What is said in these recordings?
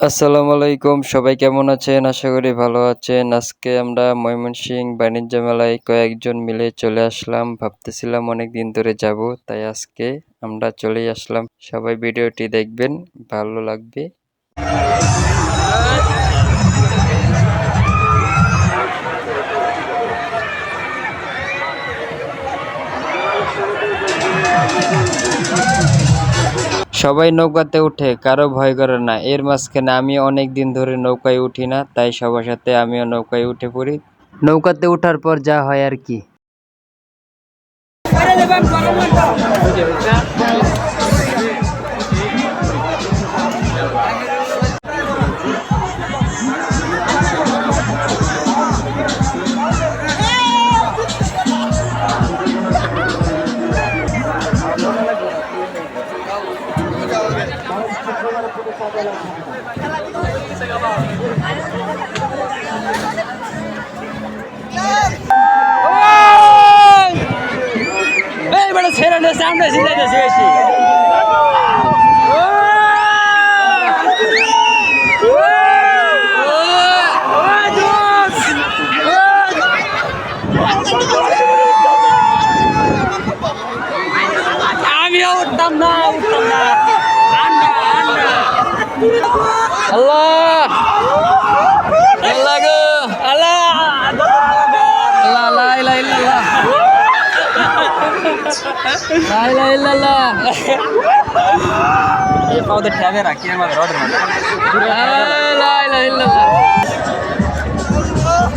আসসালামু আলাইকুম, সবাই কেমন আছেন? আশা করি ভালো আছেন। আজকে আমরা ময়মনসিংহ বাণিজ্য মেলায় কয়েকজন মিলে চলে আসলাম। ভাবতেছিলাম অনেক দিন ধরে যাব, তাই আজকে আমরা চলেই আসলাম। সবাই ভিডিওটি দেখবেন, ভালো লাগবে। সবাই নৌকাতে উঠে, কারো ভয় করে না। এর মাঝখানে আমি অনেক দিন ধরে নৌকায় উঠি না, তাই সবার সাথে আমিও নৌকায় উঠে পড়ি। নৌকাতে উঠার পর যা হয় আর কি। এই বড় ছেড়ে দে, সামনে ছেড়ে দে বেশি। আমিও উঠতাম না, আল্লাহ আল্লাহ গো আল্লাহ আল্লাহ লা ইলাহা ইল্লাল্লাহ লা ইলাহা ইল্লাল্লাহ। এই পাউডার ঠ্যাবে রাখি আমার রডের মধ্যে লা ইলাহা ইল্লাল্লাহ।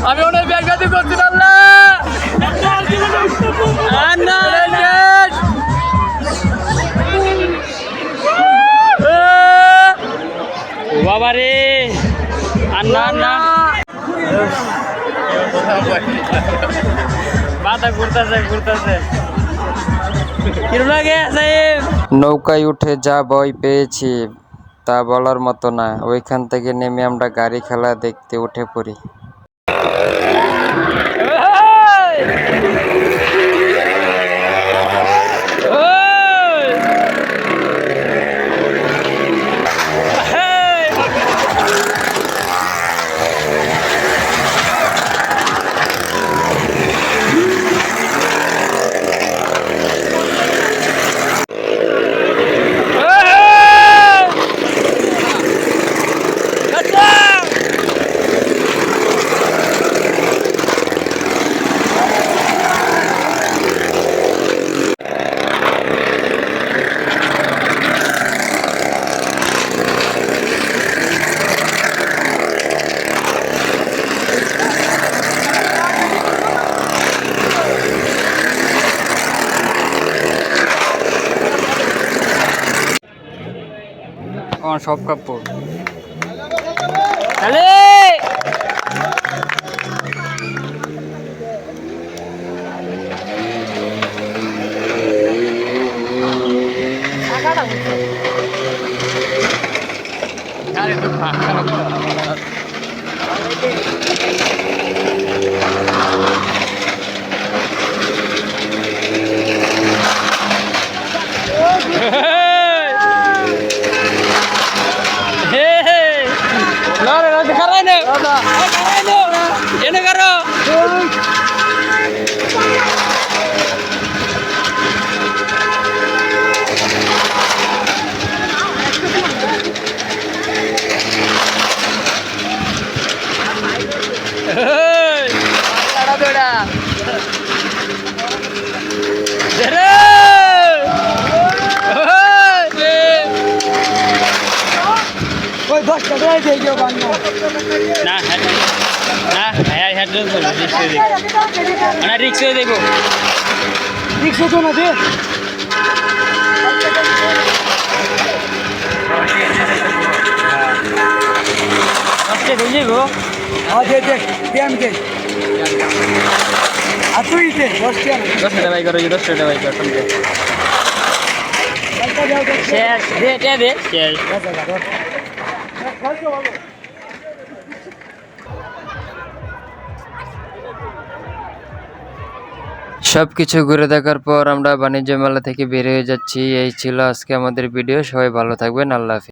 আমি ওনার ব্যাগগাতি করছি আল্লাহ আন্না বাবা রে আন্না আন্না মাথা ঘুরতেছে নৌকায় উঠে যা ভয় পেয়েছি তা বলার মতো না। ওইখান থেকে নেমে আমরা গাড়ি খেলা দেখতে উঠে পড়ি। আমার সব কাপড় রিক্সা দেখো রিক্সা তো না যাবো দশটা বাই করো 10টা বাই কর শেষ দে শেষ। সবকিছু ঘুরে দেখার পর আমরা বাণিজ্য মেলা থেকে বের হয়ে যাচ্ছি। এই ছিল আজকে আমাদের ভিডিও। সবাই ভালো থাকবেন, আল্লাহ হাফেজ।